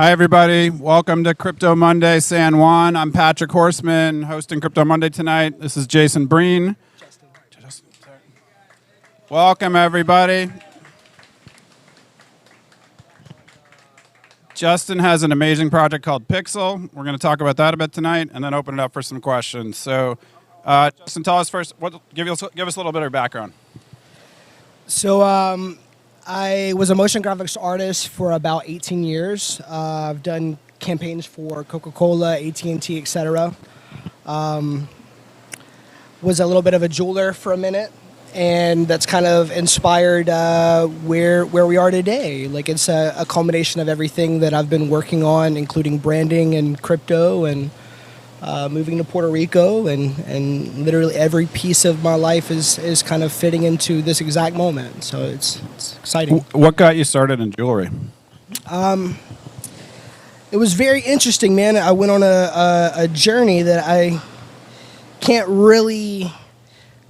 Hi, everybody. Welcome to Crypto Monday San Juan. I'm Patrick Horseman, hosting Crypto Monday tonight. This is Jason Breen. Justin, sorry. Welcome, everybody. Justin has an amazing project called Pyxal. We're going to talk about that a bit tonight and then open it up for some questions. So, Justin, tell us first, give us a little bit of background. So, I was a motion graphics artist for about 18 years. I've done campaigns for Coca-Cola, AT&T, etc. Was a little bit of a jeweler for a minute, and that's kind of inspired where we are today. Like, it's a culmination of everything that I've been working on, including branding and crypto and moving to Puerto Rico, and literally every piece of my life is kind of fitting into this exact moment. So it's exciting. What got you started in jewelry? It was very interesting, man. I went on a journey that I can't really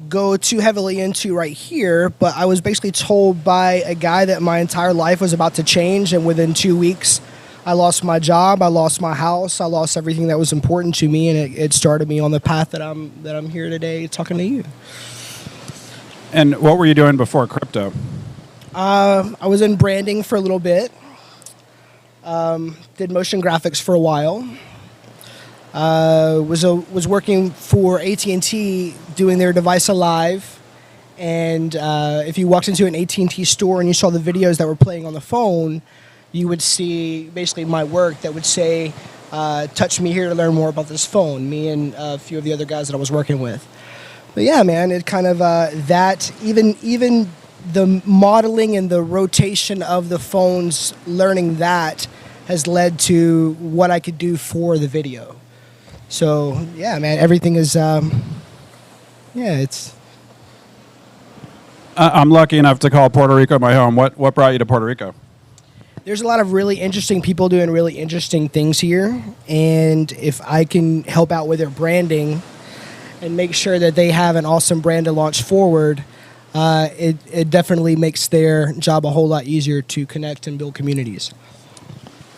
go too heavily into right here, but I was basically told by a guy that my entire life was about to change, and within 2 weeks, I lost my job, I lost my house, I lost everything that was important to me, and it started me on the path that I'm here today talking to you. And what were you doing before crypto? I was in branding for a little bit. Did motion graphics for a while. Was working for AT&T doing their Device Alive, and if you walked into an AT&T store and you saw the videos that were playing on the phone, you would see basically my work that would say, touch me here to learn more about this phone, me and a few of the other guys that I was working with. But yeah, man, it kind of, that, even the modeling and the rotation of the phones, learning that has led to what I could do for the video. So yeah, man, everything is, it's... I'm lucky enough to call Puerto Rico my home. What brought you to Puerto Rico? There's a lot of really interesting people doing really interesting things here, and if I can help out with their branding and make sure that they have an awesome brand to launch forward, it definitely makes their job a whole lot easier to connect and build communities.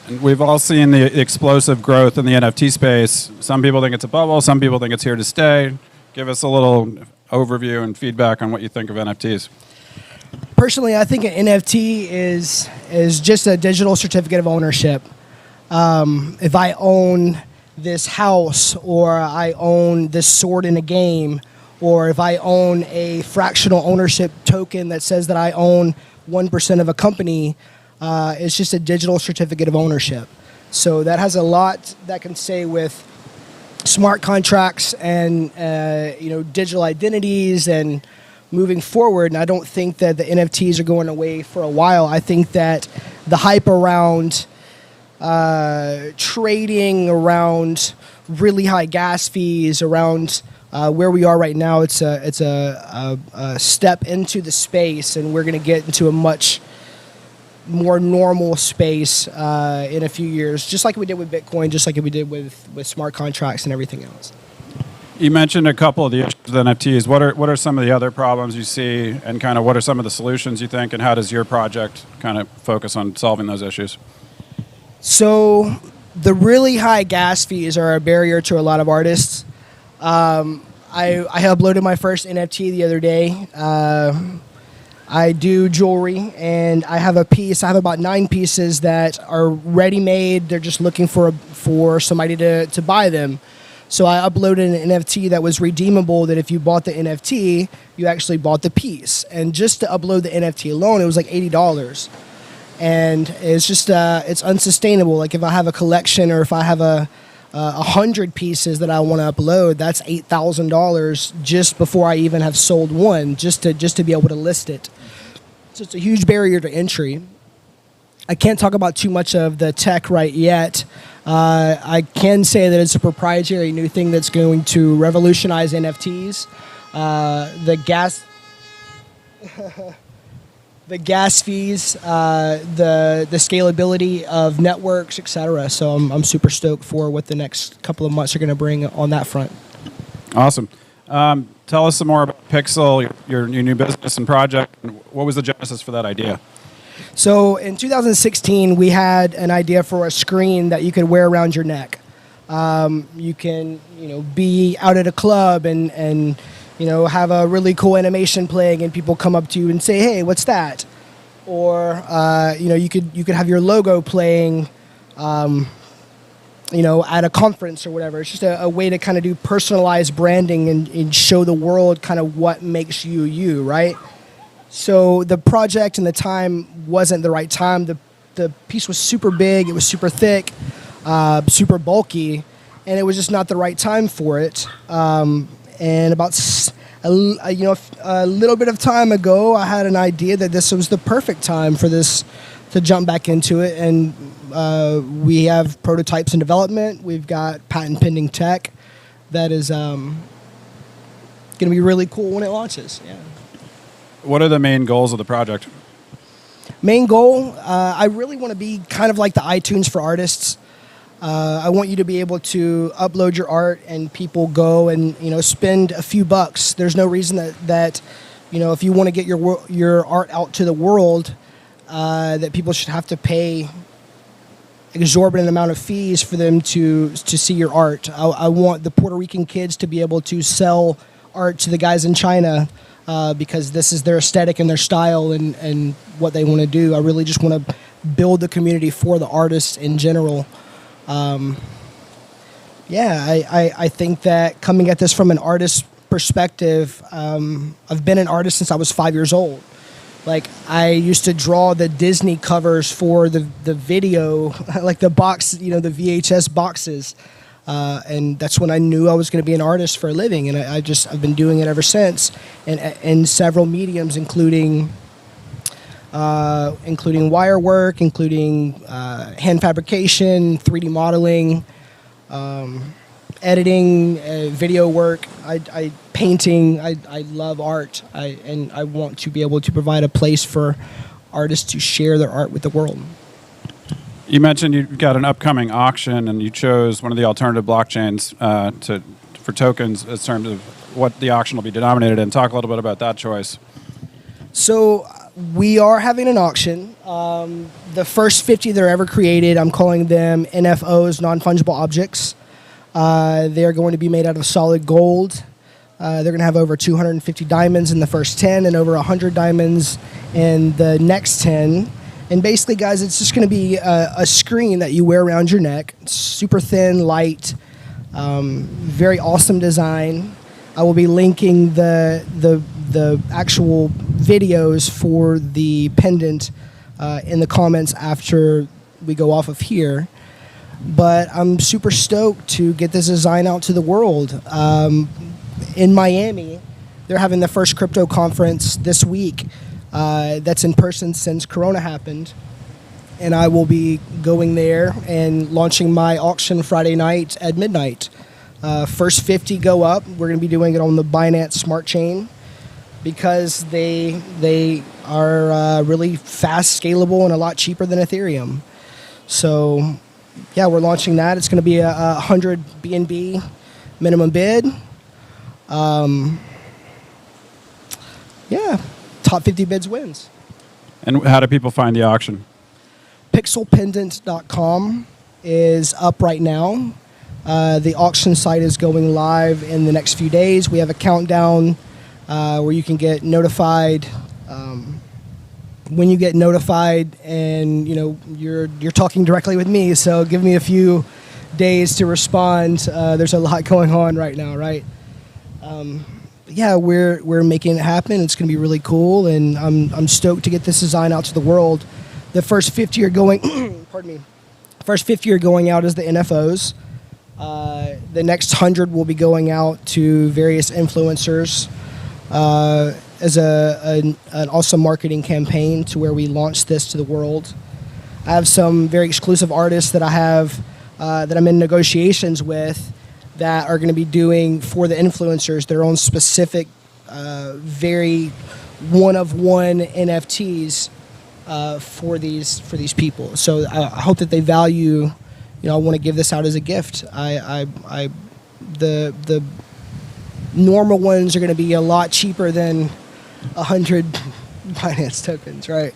And we've all seen the explosive growth in the NFT space. Some people think it's a bubble, some people think it's here to stay. Give us a little overview and feedback on what you think of NFTs. Personally, I think an NFT is just a digital certificate of ownership. If I own this house, or I own this sword in a game, or if I own a fractional ownership token that says that I own 1% of a company, it's just a digital certificate of ownership. So that has a lot that can say with smart contracts and digital identities and moving forward. And I don't think that the NFTs are going away for a while. I think that the hype around trading, around really high gas fees, around where we are right now, it's a step into the space, and we're going to get into a much more normal space in a few years, just like we did with Bitcoin, just like we did with smart contracts and everything else. You mentioned a couple of the issues with NFTs. What are some of the other problems you see, and kind of what are some of the solutions you think, and how does your project kind of focus on solving those issues? So the really high gas fees are a barrier to a lot of artists. I uploaded my first NFT the other day. I do jewelry, and I have about 9 pieces that are ready-made. They're just looking for somebody to buy them. So I uploaded an NFT that was redeemable, that if you bought the NFT, you actually bought the piece. And just to upload the NFT alone, it was like $80. And it's just, it's unsustainable. Like if I have a collection, or if I have 100 pieces that I want to upload, that's $8,000 just before I even have sold one, just to be able to list it. So it's a huge barrier to entry. I can't talk about too much of the tech right yet. I can say that it's a proprietary new thing that's going to revolutionize NFTs. The gas fees, the scalability of networks, etc. So I'm super stoked for what the next couple of months are going to bring on that front. Awesome. Tell us some more about Pyxal, your new business and project. What was the genesis for that idea? So in 2016, we had an idea for a screen that you could wear around your neck. You can, be out at a club and have a really cool animation playing, and people come up to you and say, "Hey, what's that?" Or you could have your logo playing, at a conference or whatever. It's just a way to kind of do personalized branding and show the world kind of what makes you you, right? So the project and the time wasn't the right time. The piece was super big, it was super thick, super bulky, and it was just not the right time for it. And about a little bit of time ago, I had an idea that this was the perfect time for this to jump back into it, and we have prototypes in development. We've got patent pending tech that is going to be really cool when it launches. Yeah. What are the main goals of the project? Main goal, I really want to be kind of like the iTunes for artists. I want you to be able to upload your art and people go and spend a few bucks. There's no reason that if you want to get your art out to the world, that people should have to pay exorbitant amount of fees for them to see your art. I want the Puerto Rican kids to be able to sell art to the guys in China because this is their aesthetic and their style and what they want to do. I really just want to build the community for the artists in general. I think that coming at this from an artist perspective, I've been an artist since I was 5 years old. Like, I used to draw the Disney covers for the video, like the box, the VHS boxes. And that's when I knew I was going to be an artist for a living. And I've been doing it ever since, and in several mediums, including wire work, including hand fabrication, 3D modeling, editing, video work, painting. I love art, and I want to be able to provide a place for artists to share their art with the world. You mentioned you've got an upcoming auction, and you chose one of the alternative blockchains for tokens in terms of what the auction will be denominated in. Talk a little bit about that choice. So we are having an auction. The first 50 that are ever created, I'm calling them NFOs, non-fungible objects. They're going to be made out of solid gold. They're going to have over 250 diamonds in the first 10 and over 100 diamonds in the next 10. And basically, guys, it's just going to be a screen that you wear around your neck. It's super thin, light, very awesome design. I will be linking the actual videos for the pendant in the comments after we go off of here. But I'm super stoked to get this design out to the world. In Miami, they're having the first crypto conference this week. That's in person since Corona happened. And I will be going there and launching my auction Friday night at midnight. First 50 go up. We're going to be doing it on the Binance Smart Chain because they are really fast, scalable, and a lot cheaper than Ethereum. So, yeah, we're launching that. It's going to be a 100 BNB minimum bid. Top 50 bids wins. And how do people find the auction? Pyxalpendant.com is up right now. The auction site is going live in the next few days. We have a countdown where you can get notified. When you get notified, and you're talking directly with me, so give me a few days to respond. There's a lot going on right now, right? We're making it happen. It's going to be really cool, and I'm stoked to get this design out to the world. The first 50 are going. Pardon me. First 50 are going out as the NFOs. The next 100 will be going out to various influencers as an awesome marketing campaign to where we launch this to the world. I have some very exclusive artists that I have that I'm in negotiations with that are going to be doing for the influencers their own specific, very one-of-one NFTs for these people. So I hope that they value. I want to give this out as a gift. The normal ones are going to be a lot cheaper than 100 Binance tokens, right?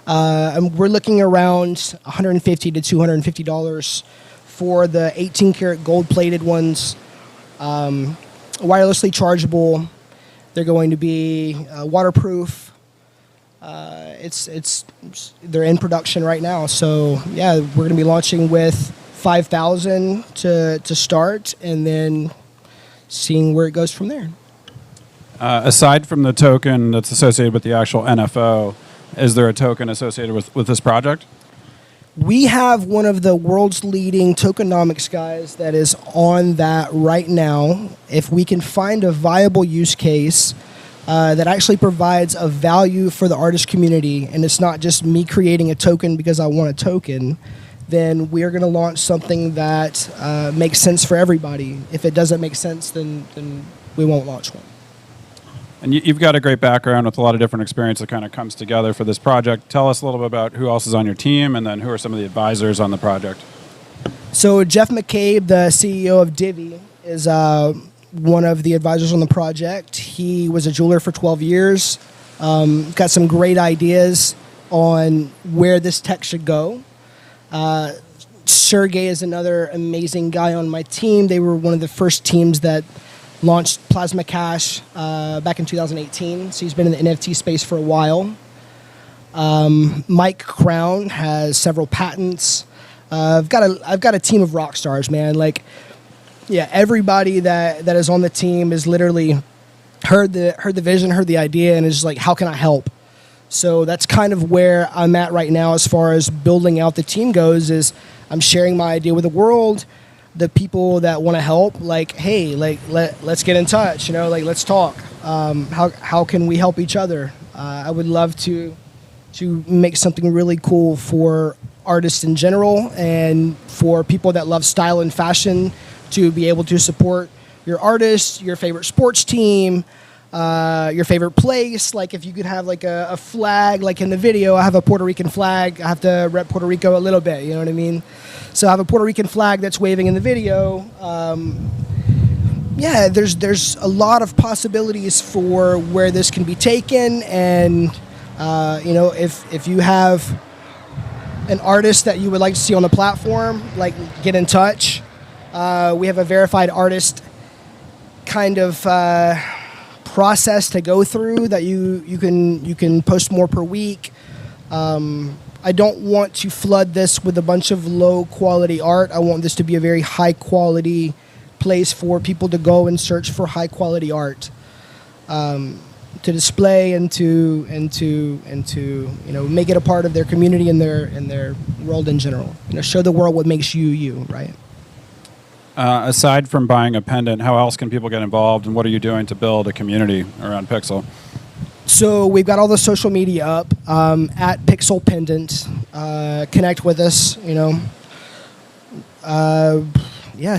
And we're looking around $150 to $250 for the 18 karat gold plated ones, wirelessly chargeable. They're going to be waterproof. They're in production right now. So yeah, we're going to be launching with 5,000 to start, and then seeing where it goes from there. Aside from the token that's associated with the actual NFO, is there a token associated with this project? We have one of the world's leading tokenomics guys that is on that right now. If we can find a viable use case that actually provides a value for the artist community, and it's not just me creating a token because I want a token, then we are going to launch something that makes sense for everybody. If it doesn't make sense, then we won't launch one. And you've got a great background with a lot of different experience that kind of comes together for this project. Tell us a little bit about who else is on your team, and then who are some of the advisors on the project. So Jeff McCabe, the CEO of Divi, is one of the advisors on the project. He was a jeweler for 12 years, got some great ideas on where this tech should go. Sergey is another amazing guy on my team. They were one of the first teams that launched Plasma Cash back in 2018, so he's been in the NFT space for a while. Mike Crown has several patents. I've got a team of rock stars, man. Like, yeah, everybody that is on the team is literally heard the vision, heard the idea, and is just like, how can I help? So that's kind of where I'm at right now as far as building out the team goes. Is I'm sharing my idea with the world. The people that want to help, like, hey, like let's get in touch, like let's talk. How can we help each other? I would love to make something really cool for artists in general, and for people that love style and fashion to be able to support your artist, your favorite sports team, your favorite place. Like if you could have like a flag, like in the video, I have a Puerto Rican flag. I have to rep Puerto Rico a little bit, you know what I mean? So I have a Puerto Rican flag that's waving in the video. Yeah, there's a lot of possibilities for where this can be taken, and if you have an artist that you would like to see on the platform, like, get in touch. We have a verified artist kind of process to go through that you can post more per week. I don't want to flood this with a bunch of low quality art. I want this to be a very high quality place for people to go and search for high quality art to display and to make it a part of their community and their world in general. Show the world what makes you, right? Aside from buying a pendant, how else can people get involved, and what are you doing to build a community around Pyxal? So we've got all the social media up at Pyxal Pendant. Connect with us,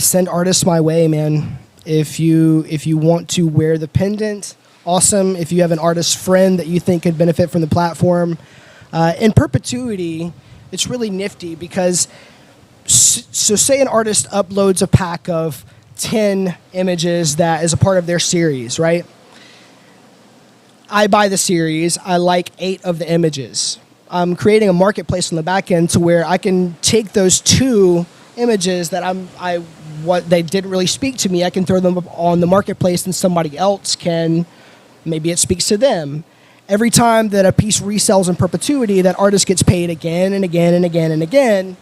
send artists my way, man. If you want to wear the pendant, awesome. If you have an artist friend that you think could benefit from the platform, in perpetuity, it's really nifty because, so say an artist uploads a pack of 10 images that is a part of their series, right? I buy the series. I like 8 of the images. I'm creating a marketplace on the back end to where I can take those 2 images that what they didn't really speak to me. I can throw them up on the marketplace, and somebody else can. Maybe it speaks to them. Every time that a piece resells in perpetuity, that artist gets paid again and again and again and again,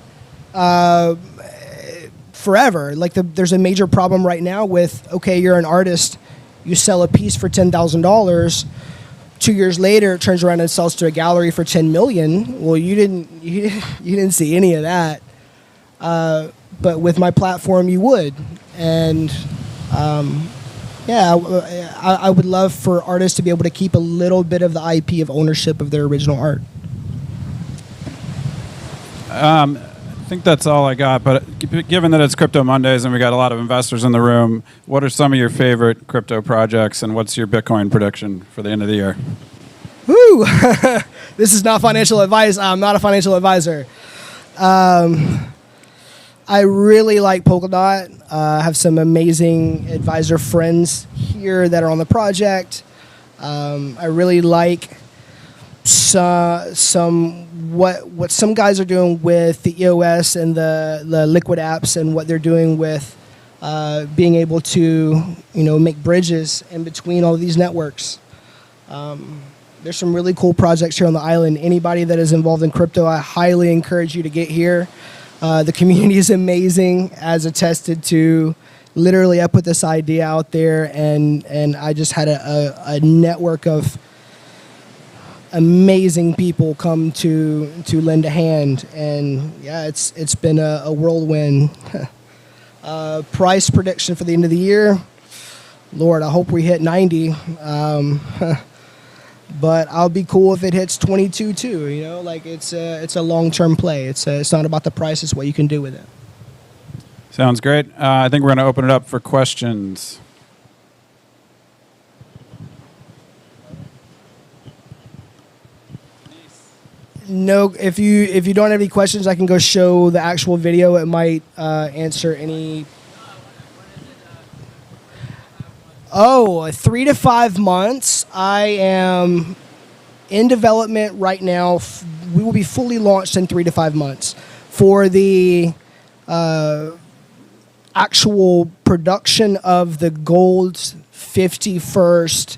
forever. Like there's a major problem right now with, okay, you're an artist, you sell a piece for $10,000. 2 years later, it turns around and sells to a gallery for $10 million. Well, you didn't see any of that. But with my platform, you would. And I would love for artists to be able to keep a little bit of the IP of ownership of their original art. I think that's all I got, but given that it's Crypto Mondays and we got a lot of investors in the room, what are some of your favorite crypto projects, and what's your Bitcoin prediction for the end of the year? Woo! This is not financial advice. I'm not a financial advisor. I really like Polkadot. I have some amazing advisor friends here that are on the project. I really like some what some guys are doing with the EOS and the Liquid apps, and what they're doing with being able to make bridges in between all of these networks. There's some really cool projects here on the island. Anybody that is involved in crypto, I highly encourage you to get here. The community is amazing, as attested to. Literally, I put this idea out there, and I just had a network of amazing people come to lend a hand, and yeah, it's been a whirlwind. Price prediction for the end of the year, Lord, I hope we hit 90. But I'll be cool if it hits 22 too. It's a long-term play. It's not about the price; it's what you can do with it. Sounds great. I think we're going to open it up for questions. No, if you don't have any questions, I can go show the actual video. It might answer any. 3 to 5 months. I am in development right now. We will be fully launched in 3 to 5 months. For the actual production of the gold 51st,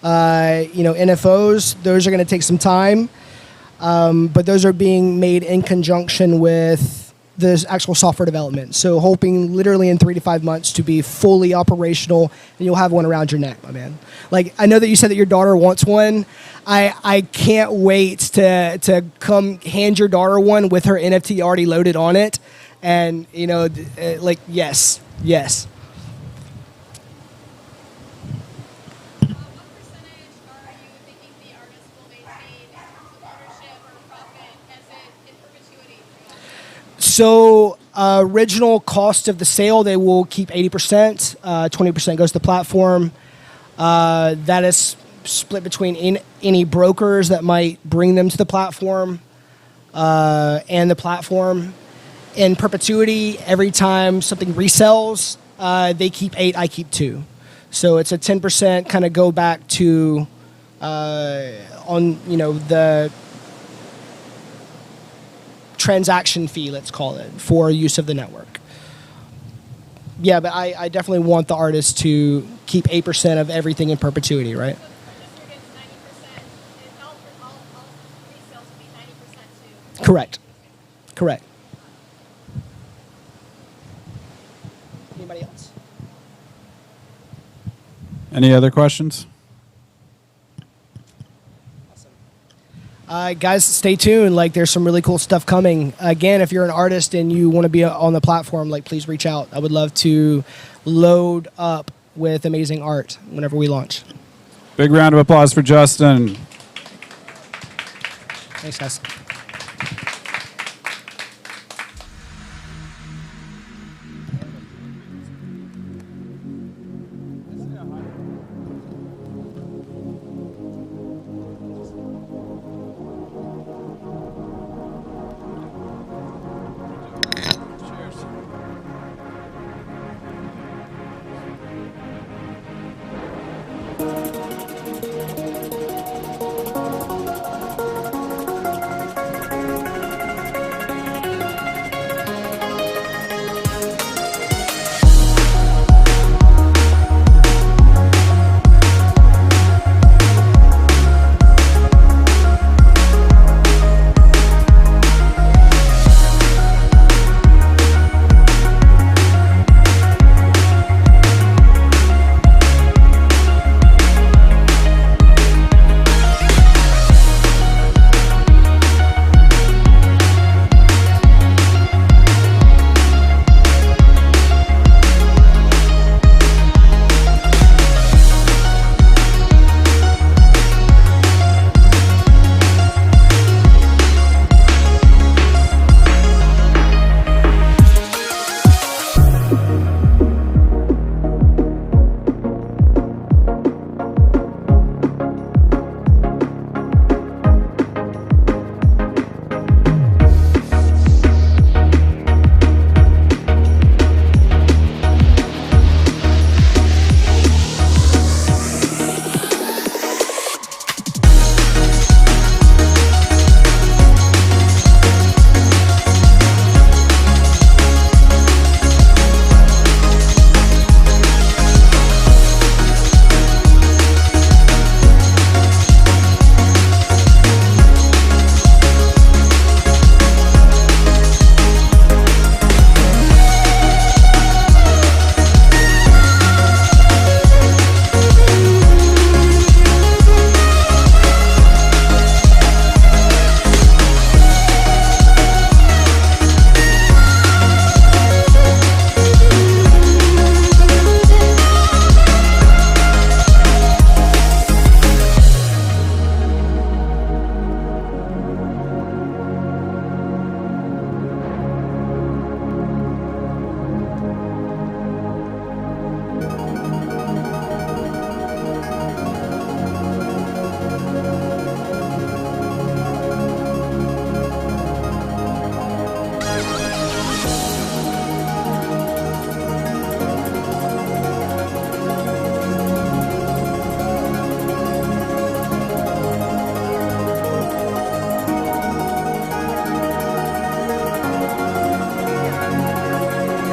NFOs, those are going to take some time. But those are being made in conjunction with the actual software development. So hoping literally in 3 to 5 months to be fully operational, and you'll have one around your neck, my man. Like, I know that you said that your daughter wants one. I can't wait to come hand your daughter one with her NFT already loaded on it. And, yes. So original cost of the sale, they will keep 80%. 20% goes to the platform. That is split between any brokers that might bring them to the platform and the platform. In perpetuity, every time something resells, they keep 8, I keep 2. So it's a 10% kind of go back to the transaction fee, let's call it, for use of the network. Yeah, but I definitely want the artist to keep 8% of everything in perpetuity, right? Correct. Anybody else? Any other questions? Guys, stay tuned. There's some really cool stuff coming. Again, if you're an artist and you want to be on the platform, please reach out. I would love to load up with amazing art whenever we launch. Big round of applause for Justin. Thanks, guys.